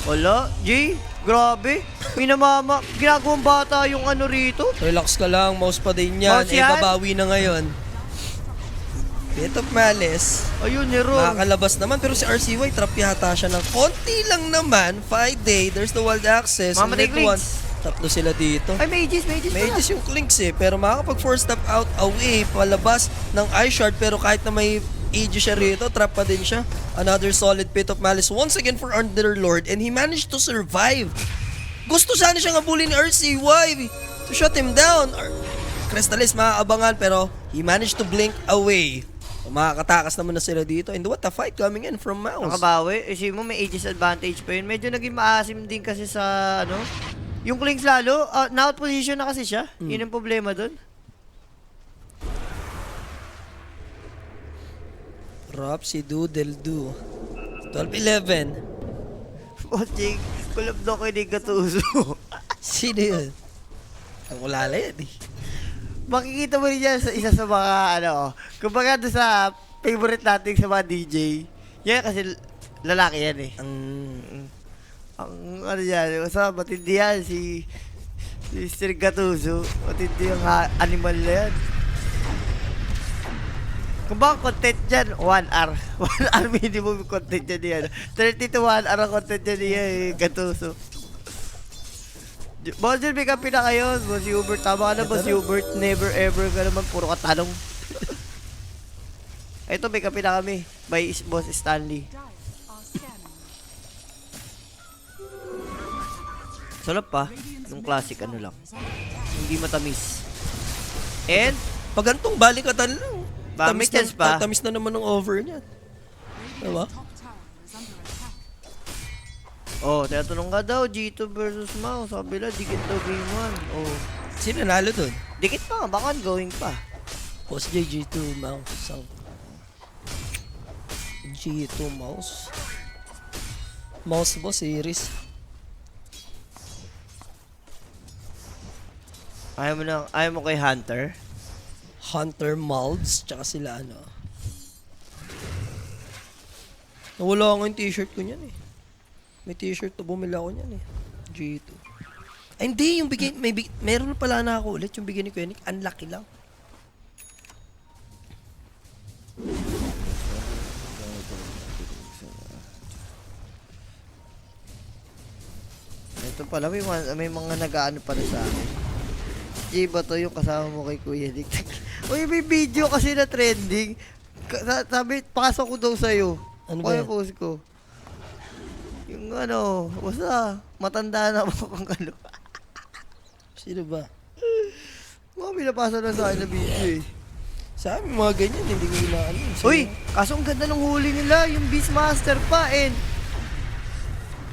B: Wala, G, grabe. Minamama, ginagawang bata yung ano rito.
A: Relax ka lang. Mouse pa din yan.
B: Mouse yan?
A: Babawi na ngayon. Bit of Malice.
B: Ayun, Nero.
A: Makakalabas naman. Pero si RCY, trap yata siya ng konti lang naman. 5 day. There's the wild access.
B: Mama,
A: And
B: take
A: net one.
B: links.
A: Tatlo sila dito.
B: Ay, may ages
A: May
B: pala.
A: ages yung clinks eh. Pero makakapag 4-step out away. Palabas ng eye shard. Pero kahit na may ages siya rito, trap pa din siya. Another solid Pit of Malice once again for Underlord. And he managed to survive. Gusto sana siyang abulin ni RCY to shut him down. Crystallis makaabangan pero he managed to blink away. Makakatakas naman na sila dito. And what a fight coming in from Mouse.
B: Nakabawi. Isipin mo, may ages advantage pa yun. Medyo naging maasim din kasi sa, ano, yung Klings lalo, na-out position na kasi siya. Yun ang problema dun.
A: Drop si Doodle Do. 12-11.
B: Watching, kulab na ko yung Gatuso.
A: Sino yun? Ang ulala yan eh.
B: Makikita mo rin yan sa isa sa mga, ano, kumbaga doon sa favorite natin sa mga DJ. Yan kasi lalaki yan eh. Ang ano yan, basta matindi yan, si Sir Gatuso. Matindi yung animal na yan. Kung baka content dyan, 1 hour. 1 hour minimum yung content dyan yan. 30 to 1 hour ang content dyan yan, Gatuso. Boss Jun, may kapi na kayo. Boss Hubert, tama ka na, Boss Hubert. Never ever ka naman, puro katanong. Ito, may kapi na kami. By Boss Stanley. Sarap pa. Yung classic ano lang. Hindi matamis. And,
A: Pag gantong balikatan lang.
B: Ba, may chance pa.
A: Tamis na naman ng over niya. Diba?
B: oh, tinatanong ka daw, G2 versus Mouse. Sabi lang, dikit daw game 1. Oh.
A: Sino nanalo dun?
B: Dikit pa, baka going pa.
A: Boss JG2 Mouse. G2 Mouse. Mouse boss series.
B: Ayaw mo kay Hunter?
A: Hunter Molds. Tsaka sila ano. Nawala ako yung t-shirt ko niyan eh. May t-shirt to bumili ako niyan eh. G2. Ay hindi, yung bigay, meron pala na ako ulit yung bigay ni Koenig. Unlucky lang.
B: Ito pala, may mga nag-ano pala sa akin. Iba to yung kasama mo kay Kuya Nick. Uy, may video kasi na trending. Sabi, pasok ko daw sa'yo.
A: Ano ba yan?
B: Post ko. Yung ano, basta, matanda na ako kung ano.
A: Sino ba?
B: Mga pinapasa na sa akin na video eh.
A: Sa amin mga ganyan, hindi ko inaano.
B: Uy, kaso ang ganda ng huli nila, yung Beastmaster pa and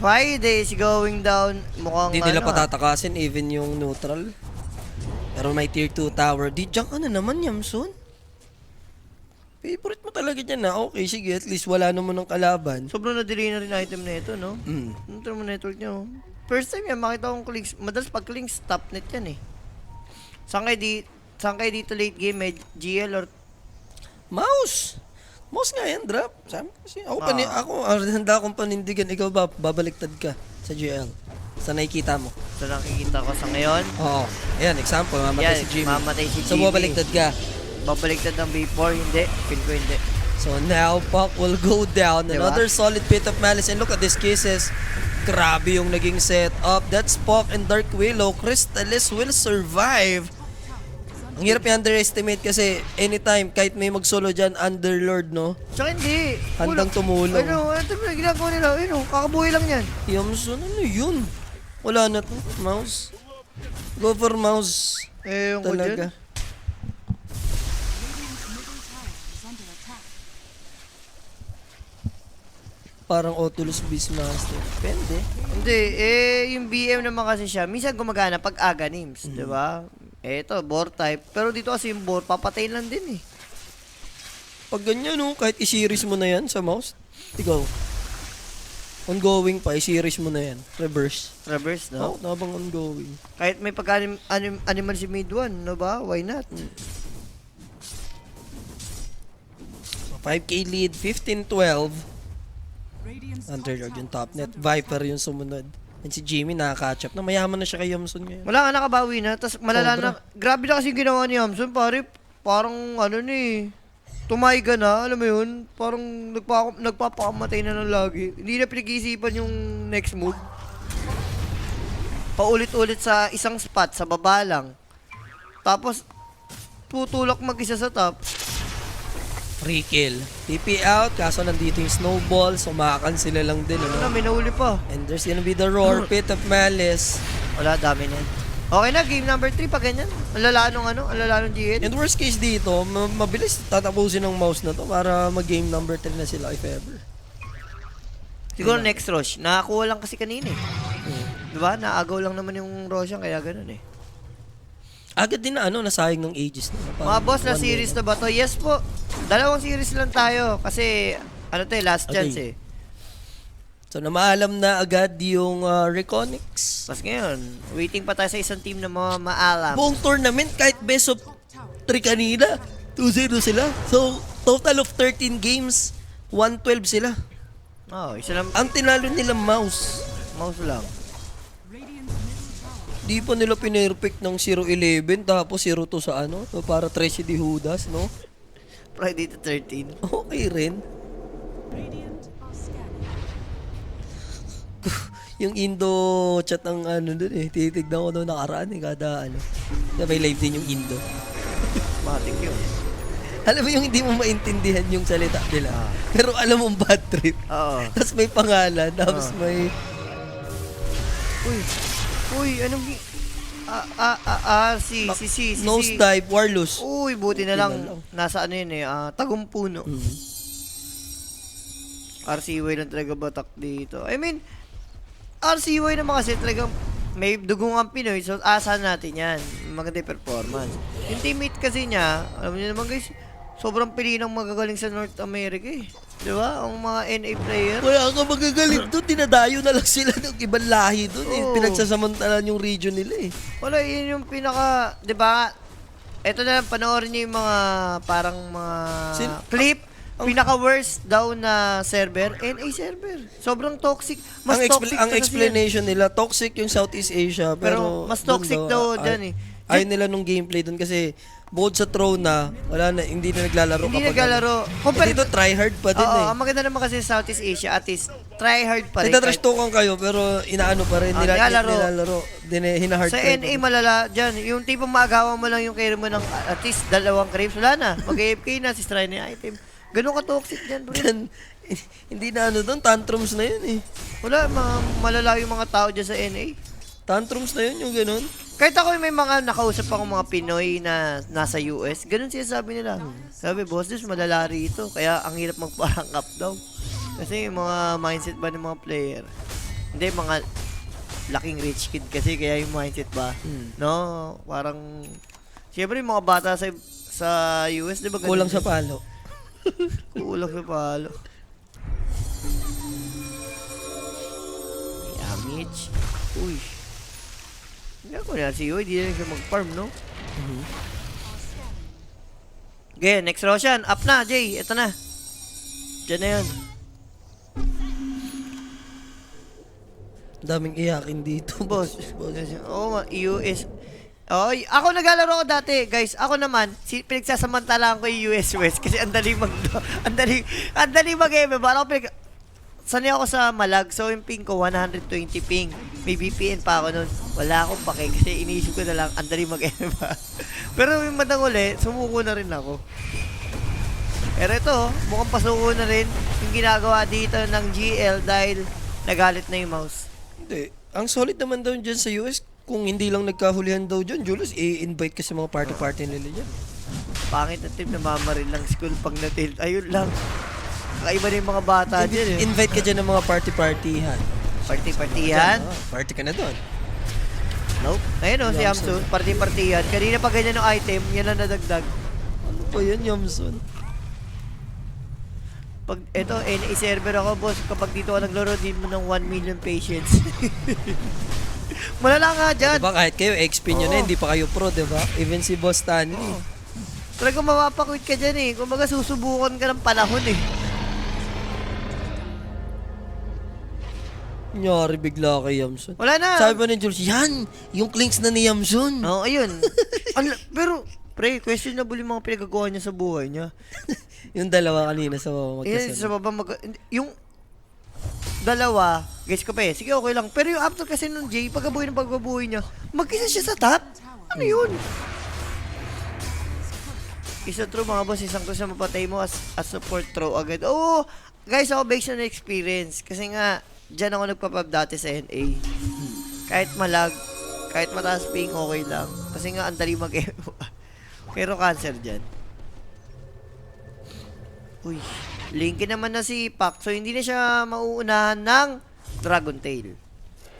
B: Friday is going down. Mukhang
A: Hindi nila
B: ano,
A: patatakasin even yung neutral. Pero may tier 2 tower. Di dyan ka na naman, Yamson. Favorite mo talaga dyan na. Okay, sige. At least wala naman ng kalaban.
B: Sobrang na-delay na rin item na ito, no?
A: Mm.
B: Ano mo network nyo? First time yan, makita kong clicks. Madalas pag clicks, top net yan eh. Saan kayo dito late game? May GL or...
A: Mouse! Mouse nga yan, drop. Sabi ko kasi, ako, handa akong panindigan. Ikaw ba, babaliktad ka sa GL? Sa nakikita mo?
B: So nakikita ko sa ngayon.
A: Oo. Ayan, example, mamatay si Jimmy.
B: Mamatay si
A: So,
B: Jimmy.
A: babaliktad ka.
B: Babaliktad ng B4, hindi. Feel ko hindi.
A: So, now, Puck will go down.
B: Diba?
A: Another solid Pit of Malice. And look at these cases. Grabe yung naging setup. That's Puck and Dark Willow. Crystallis will survive. Ang hirap i-underestimate kasi anytime, kahit may mag-solo dyan, Underlord, no?
B: Tsaka hindi.
A: Handang tumulong.
B: Ano ba ginagawa nila? Ano, kakabuhay lang yan.
A: Yamson, ano yun? Wala na to. Mouse. Go for mouse.
B: Eh, yung ko dyan.
A: Talaga. Parang Otulus Beastmaster. Depende.
B: Hindi, yung BM naman kasi siya, minsan gumagana pag Aganims, di ba? Ito, bore type. Pero dito kasi yung bore, papatayin lang din eh.
A: Pag ganyan, no, kahit i-series mo na yan sa mouse, ikaw, ongoing pa, i-series mo na yan. Reverse.
B: Reverse,
A: No?
B: no?
A: Habang ongoing.
B: Kahit may pagka-animal si mid 1, no ba? Why not?
A: 5k lead, 15-12. Underlord yung top net. Viper yung sumunod. And si Jimmy nakaka-catch up na. Mayaman na siya kay Yamson ngayon.
B: Wala nga nakabawi na, tapos malala
A: Sobra.
B: na. Grabe na kasi yung ginawa ni Hamson, pare. Parang ano ni, tumahiga na, alam mo yun? Parang nagpapakamatay na ng lagi. Hindi na pinag-iisipan yung next move. Paulit-ulit sa isang spot, sa baba lang. Tapos, tutulak mag-isa sa top.
A: Free kill. TP out, kaso nandito yung snowball, so makakansila lang din.
B: Ano,
A: Ano?
B: may nahuli pa.
A: And there's gonna be the roar pit of malice.
B: Wala, dami na yan. Okay na, game number 3 pa ganyan. Ang lala nung ano, ang lala nung GL.
A: And worst case dito, mabilis tatapusin ng mouse na to para mag-game number 3 na sila if ever.
B: Siguro next rush. Nakakuha lang kasi kanina eh. Diba? Naagaw lang naman yung Roshan, kaya ganun eh.
A: Agad din na nasayang ng ages na.
B: Mga boss, na series na ba to? Yes po. Dalawang series lang tayo. Kasi, ano to eh, last chance eh.
A: So namaalam na agad yung Reconyx.
B: Tapos ngayon, waiting pa tayo sa isang team na mga maalam.
A: Buong tournament, kahit best of 3 kanina, 2-0 sila. So, total of 13 games, 112 sila.
B: Oh, isa lang.
A: Ang tinalo nila mouse.
B: Mouse lang.
A: Di pa nila pinerfect ng 0-11 tapos 0-2 sa so para Tracy Di Judas, no?
B: Friday the 13.
A: Okay rin. Yung Indo chat ang dun eh. Titignan ko doon nakaraan kada May live din yung Indo.
B: Matik yun.
A: Alam mo yung hindi mo maintindihan yung salita nila. Pero alam mo bad trip.
B: Oo.
A: Tapos may pangalan, tapos may...
B: Uy, anong si
A: Nose dive, Warless.
B: Uy, buti na lang. Nasa ano yun eh, Tagumpuno. RCY lang talaga batak dito. I mean, RCY naman kasi talagang may dugong ang Pinoy, so asahan natin yan. Maganda yung performance. Yung teammate kasi niya, alam niyo naman guys, sobrang pilinang magagaling sa North America eh. Di ba? Ang mga NA player.
A: Wala ka magagaling doon. Dinadayo na lang sila ng ibang lahi doon.
B: Oo.
A: Pinagsasamantalan yung region nila eh.
B: Wala, yun yung pinaka, di ba? Ito na lang, panoorin niyo yung mga parang mga clip. Pinaka-worst daw na server, NA server. Sobrang toxic. Mas toxic
A: Ang
B: to kasi
A: explanation nila, toxic yung Southeast Asia.
B: Pero mas
A: dun
B: toxic daw dyan eh.
A: Ayaw nila nung gameplay doon kasi bukod sa throw na, wala na, hindi na naglalaro
B: Hindi
A: kapag
B: naglalaro.
A: dito try hard pa din
B: Oo,
A: eh.
B: ang maganda naman kasi sa Southeast Asia, at least, try hard pa rin.
A: Nagtatrash talkan kayo pero inaano pa rin, nilalaro. Hinahard
B: Sa
A: pa rin.
B: NA malala dyan, yung tipong maagawan mo lang yung carry mo ng at least 2 creeps, wala na. Mag-AFK na si try na item. Ganun ka-toxic dyan, bro.
A: Hindi na doon, tantrums na yun eh.
B: Wala, malala yung mga tao dyan sa NA.
A: Tantrums na yun yung ganun.
B: Kahit ako may mga nakausap akong mga Pinoy na nasa US, ganun sinasabi nila. Sabi, boss, this malala rito. Kaya ang hirap magparang up daw. Kasi yung mga mindset ba ng mga player, hindi, mga laking rich kid kasi kaya yung mindset ba, no? Parang, siyempre yung mga bata sa US, di ba?
A: Kulang sa palo.
B: Kulang sa palo. Yeah, Mitch. Uy. Hindi ako na si Uy, di na siya mag-farm, no? Okay, next Roshan. Up na, Jay. Ito na. Diyan na yan.
A: Daming iyakin dito,
B: Boss. Oo, US. Oh, ako naglalaro ko dati, guys. Ako naman, pinagsasamantalaan ko yung US West kasi ang dali mag-game. Parang sanay ako sa Malag, so yung ping ko 120 ping. May VPN pa ako nun. Wala akong pake kasi iniisip ko na lang, ang dali mag-game. Pero yung madang uli, sumuko na rin ako. Pero ito, mukhang pasuko na rin yung ginagawa dito ng GL dahil nagalit na yung mouse.
A: Hindi. Ang solid naman daw dyan sa US, kung hindi lang nagkahulihan daw dyan, Julius, i-invite kasi mga party-party nila dyan.
B: Pangit na team, namamaril lang school pag na-tilt. Ayun lang. Kakaiba na yung mga bata dyan eh.
A: Invite ka dyan ng mga party-partihan.
B: Party-partihan?
A: Party ka na doon.
B: Nope. Ayun o, si Yamsun. Party-partihan. Kanina pa ganyan yung item, yan ang nadagdag.
A: Ano pa yun, Yamsun?
B: Pag eto, NA server ako, boss. Kapag dito ka naglaro, din mo ng 1 million patience. Malala nga dyan.
A: Diba kahit kayo, XP nyo na, hindi pa kayo pro, diba? Even si Boss Stanley.
B: Talagang mapapakwit ka dyan eh. Kumbaga susubukan ka ng panahon eh.
A: Nyari bigla kay Yamsun.
B: Wala na.
A: Sabi pa ni Jules, yan! Yung clinks na ni Yamsun.
B: Oo, ayun. Pero, pre, questionable yung mga pinagagawa niya sa buhay niya.
A: Yung dalawa kanina sa
B: Yan, sa
A: magkasunod.
B: baba yung dalawa, guys ko pa eh, sige okay lang. Pero yung after kasi nung Jay, pagkabuhay niya, mag-isa siya sa top? Ano yun? Isa true mga boss, isang to sa mapatay mo as support throw agad. Oo, guys, ako based on experience. Kasi nga, dyan ako nagpapab dati sa NA. Kahit malag, kahit mataas ping, okay lang. Kasi nga, ang dali pero cancer dyan. Uy, Linkin naman na si Pac. So, hindi na siya mauunahan ng Dragon Tail.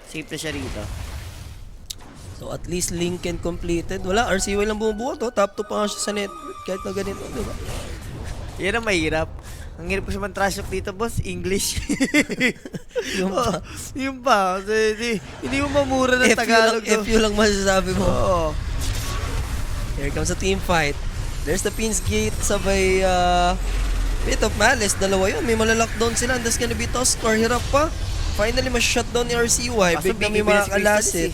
B: Simple siya rito.
A: So at least Lincoln completed. Wala, RCY lang bumubuo to. Top 2 pa nga siya sa network. Kahit na ganito, diba?
B: Yan ang mahirap. Ang hirap ko siya man-trash talk dito, boss. English.
A: Yung pa.
B: Yung pa. Hindi mo mamura ng Tagalog.
A: FU lang masasabi mo.
B: Oo.
A: Here comes a team fight. There's the Pins Gate sabay Bit of Malice. Dalawa yun. May malalockdown sila. And that's gonna be tossed or hirap pa. Finally, mas-shutdown ni RCY. Big na may mga kalasit.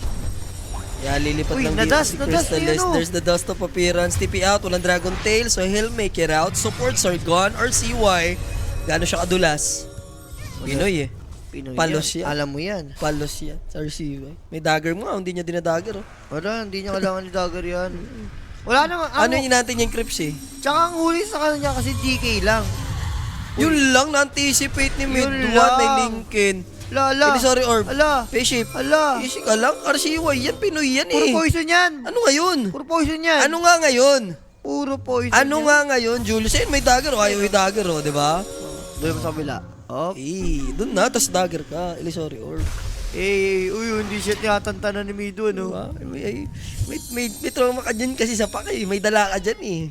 A: Yeah, lilipat
B: Uy,
A: lang
B: nadas,
A: dito si
B: nadas,
A: Crystallis.
B: yun, oh.
A: There's the dust of appearance. TP out, walang Dragon Tail, so he'll make it out. Supports are gone. RCY, gano'n siya kadulas? Pinoy eh.
B: Pinoy
A: Palos
B: yan.
A: yan.
B: Alam mo yan.
A: Palos yan sa RCY. May dagger mo nga, hindi niya dinadagger oh.
B: Wala, hindi niya kailangan ni Dagger yan. Wala naman.
A: Ano yung natin yung Crips eh?
B: Tsaka ang huli sa kanya kasi DK lang.
A: Yun lang, na-anticipate ni
B: Yun
A: Mid-1
B: lang.
A: ni Lincoln.
B: Ala.
A: Sorry, Orb.
B: Ala.
A: P-shape.
B: Ala.
A: Easy ka lang, RCY yan, Pinoy yan eh.
B: Puro poison yan.
A: Ano ngayon?
B: Puro poison yan.
A: Ano nga ngayon?
B: Puro poison
A: Ano
B: yan.
A: nga ngayon, Julius? Ayun, may dagger o ayaw may dagger o, di ba?
B: Doon mo sa kabila. Oh.
A: Doon na, tas dagger ka. Sorry, Orb.
B: Hindi siya tinatantanan ni Mido, ano?
A: Diba? May trauma ka dyan kasi sa paki. May dala ka dyan eh.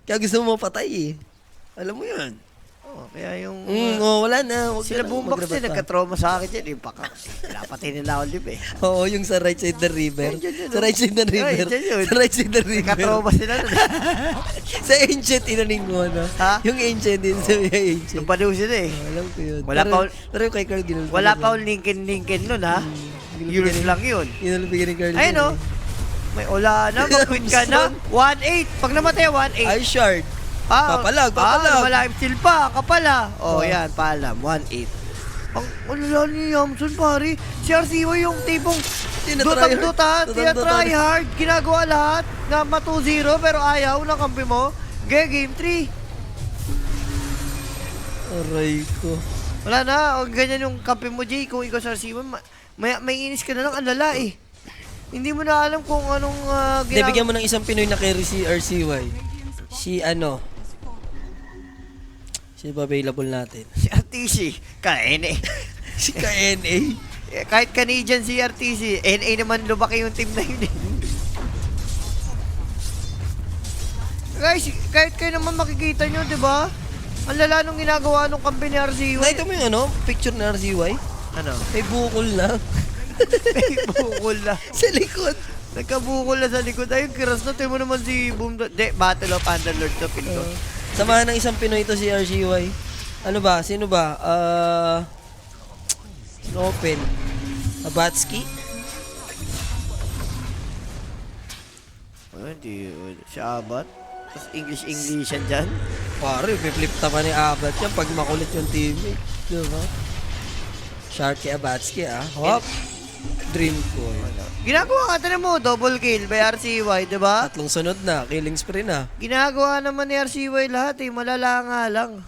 A: Kaya gusto mo mapatay eh. Alam mo yun.
B: Kaya yung...
A: Wala na. Huwag
B: sila
A: na,
B: Boombox din,
A: magrebata.
B: nagka-trauma sa akin dyan. Pinapatay nila ako lip eh.
A: Oo, yung sa right side ng river.
B: Dyan,
A: Sa right side ng river.
B: dyan yun.
A: Sa right side ng river.
B: Nagka-trauma sila nun.
A: Sa ancient, inaning mo, no?
B: Ha?
A: Yung ancient din sa ancient.
B: Nung baliw sila eh.
A: Alam ko yun.
B: Wala
A: Pero yung kay Carl ginulpi.
B: Wala pa yung Lincoln nun ha. Years lang yun.
A: Ginulpi ni Carl.
B: Ayun o. May wala na, mag-quit ka na. 1-8. Pag namatay, 1-8.
A: Ay, shard. Papalag.
B: Malalim still pa, kapala. Yan, paalam. 1-8. Ang ulala ni Yamsun, pare. Si RCY yung tipong dotang-dota, try hard, ginagawa lahat, na ma-2-0, pero ayaw na kampi mo. Game 3.
A: Aray ko.
B: Wala na, ganyan yung kampi mo, Jay. Kung ikaw sa RCY, may inis ka na lang, alala eh. Hindi mo na alam kung anong
A: Hindi, bigyan mo ng isang Pinoy na carry si RCY. Si ba available natin?
B: Si RTC, ka-NA.
A: Si ka-NA.
B: Kahit Canadian si RTC, NA naman lumaki yung team na yun eh. Guys, kahit kayo naman makikita nyo, di ba? Ang lala nung ginagawa nung kampi ni RCY.
A: Nakita mo yung picture ng RCY?
B: Ano?
A: May bukol na.
B: May bukol na.
A: Sa likod.
B: Nagkabukol na sa likod. Ayun, kiras na. Tayo mo naman si Boom. Battle of Underlord to pinto.
A: Samahan ng isang Pinoy to si RCY. Ano ba? Sino ba? Open. Abatski?
B: Hindi. Siya Abat. Tapos English yan dyan.
A: Pare, flip ta pa ni Abat yan pag makulit yung teammate. Diba? Sharky Abatski Hop. Dream ko.
B: Ginagawa ka mo, double kill by RCY, di ba?
A: 3 sunod na, killing spree na.
B: Ginagawa naman ni RCY lahat eh, malala nga lang.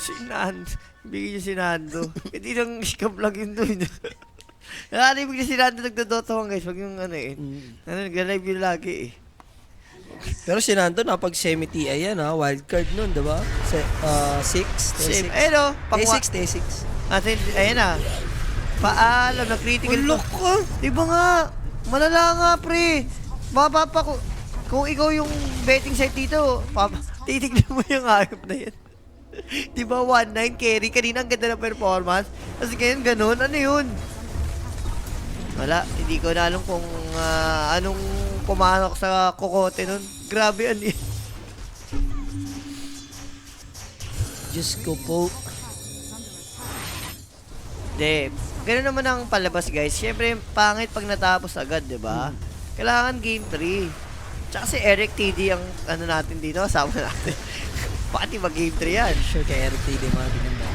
B: Si Nando, bigyan niya si Nando. Hindi lang scam lang yun doon. Nakalimig na si Nando nagdodotawang guys. Wag yung ano eh.
A: Mm.
B: Nag-live yun lagi eh.
A: Pero si Nando napag semi-TI yan ha, wildcard nun, diba? 6,
B: Same.
A: 6.
B: Ayun o.
A: T6.
B: Atin, ayan na. Paalam na critical.
A: Ulok ko!
B: Diba nga? Malala nga pre. Baba pa ko. Kung ikaw yung betting site dito, titignan mo yung hayop na yan. Diba 1-9 carry? Kanina ang ganda ng performance. Kasi ngayon ganun. Ano yun? Wala. Hindi ko na alam kung anong pumanok sa kokote nun. Grabe ano yun.
A: Diyos ko po.
B: Hindi. Ganun naman ang palabas guys. Siyempre, pangit pag natapos agad, di ba? Kailangan game 3. Tsaka si Eric TD ang ano natin dito, kasama natin. Bakit iba game 3 yan?
A: Sure kay Eric TD mga ginanda.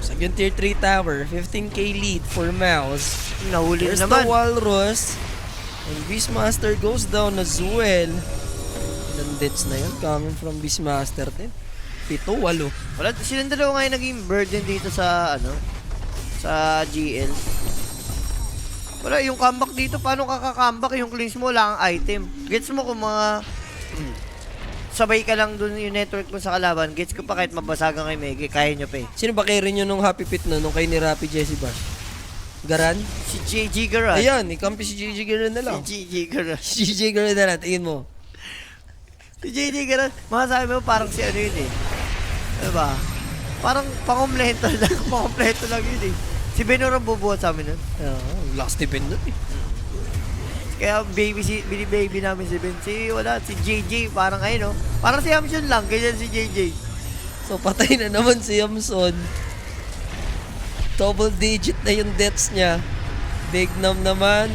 A: So yung tier 3 tower, 15k lead for Mouse.
B: Nahuli
A: There's
B: naman.
A: the Walrus. And Beastmaster goes down as well. Ilan deaths na yun coming from Beastmaster din? 7, 8.
B: Wala, silang dalawa ngayon naging burden dito sa, ano, sa GL. Wala, yung comeback dito, paano kaka-comeback? Yung cleanse mo, wala kang item. Gets mo kung mga sabay ka lang dun yung network mo sa kalaban. Gets ko pa kahit mabasagan kay Megi, kaya nyo pa eh.
A: Sino ba carry nyo nung Happy Pit nung kay ni Rappi Jesse Bash? Garan?
B: Si JG Garan.
A: Ayan, ikampi si JJ Garan na lang.
B: Si JG Garan.
A: Si JJ Garan na lang, tingin mo.
B: Si JG Garan, masasabi mo parang si ano yun eh. Ano ba? Parang pangumpleto lang. Pangumpleto lang yun eh. Si Benor ang bubuhat sa amin nun.
A: Last event nun eh.
B: Kaya baby namin si Ben. Si JJ, parang ayun no. Parang si Hamson lang, ganyan si JJ.
A: So patay na naman si Yamson. Double digit na yung deaths niya. Big Nam naman.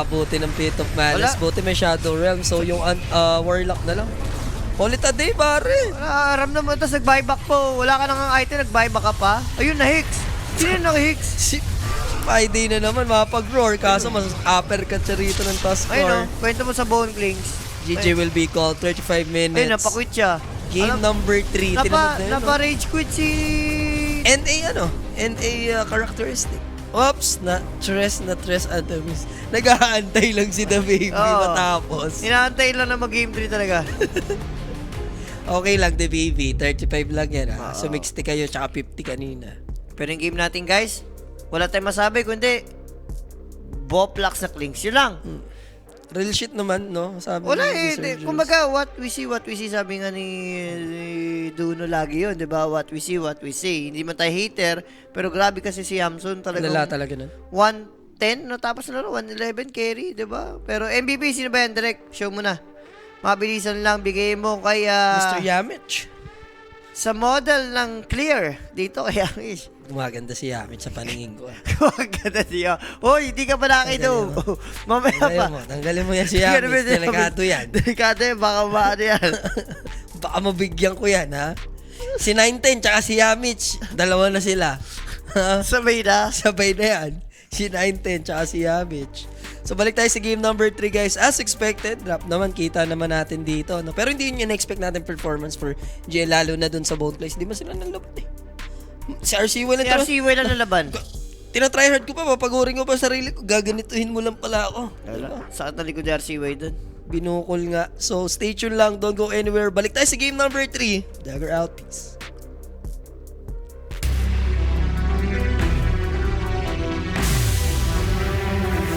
A: Buti ng Pit of Malice.
B: Wala.
A: Buti may Shadow Realm. So yung Warlock na lang. Call it a day, pare.
B: Wala, aram naman, tapos nag-buyback po. Wala ka nang item, nag-buyback ka pa. Ayun, na-hicks. Sino yung na-hicks?
A: Si Friday na naman, mapag-roar. Kaso mas uppercut siya rito ng task
B: Ayun no,
A: score.
B: kwento mo sa Bone Clings.
A: GG will be called 35 minutes.
B: Ayun, napakwit siya.
A: Game number 3. Tinamad na yun.
B: Napa-rage quit si...
A: NA characteristic. Oops, na tres atoms. Nag-aantay lang si The Baby
B: Oo.
A: matapos.
B: Inaantay lang na mag-game 3 talaga.
A: Okay lang, The Baby. 35 lang yan ha.
B: Oo.
A: So 60 kayo, tsaka 50 kanina.
B: Pero yung game natin guys, wala tayong masabi kundi Boplax na Clings. Yun lang.
A: Real shit naman, no? Sabi
B: Wala
A: ng
B: eh.
A: researchers.
B: Kumbaga, what we see, sabi nga ni Duno lagi yun, di ba? What we see. Hindi man tayo hater, pero grabe kasi si Hamson talaga.
A: Lala talaga nun.
B: 110, natapos na 111 carry, di ba? Pero MVP, sino ba yan? Direct, show mo na. Mabilisan lang, bigay mo kay...
A: Mr. Yamich.
B: sa model ng Clear, dito kay Amish.
A: Gumaganda si Yamich sa paningin ko.
B: Gumaganda siya. Hoy, hindi ka pa nakinom. Mamaya pa.
A: Tanggalin mo yan si Yamich. Delikado yan.
B: Delikado yan, baka maano yan.
A: Baka mabigyan ko yan, ha? Si 910 tsaka si Yamich, dalawa na sila.
B: Sabay na.
A: Sabay na yan. Si 910 tsaka si Yamich. So balik tayo sa game number 3 guys. As expected, drop naman, kita naman natin dito. No? Pero hindi yun yung na-expect natin performance for GL, lalo na dun sa Bone Place. Hindi mo sila nalaban eh. Si RCW lang.
B: Si RCW lang nalaban.
A: Tinatry hard ko pa, papagurin ko pa sarili ko. Gaganituhin mo lang pala ako. Diba?
B: Sakit na likod ni RCW dun.
A: Binukol nga. So stay tuned lang, don't go anywhere. Balik tayo sa game number 3. Dagger out, peace.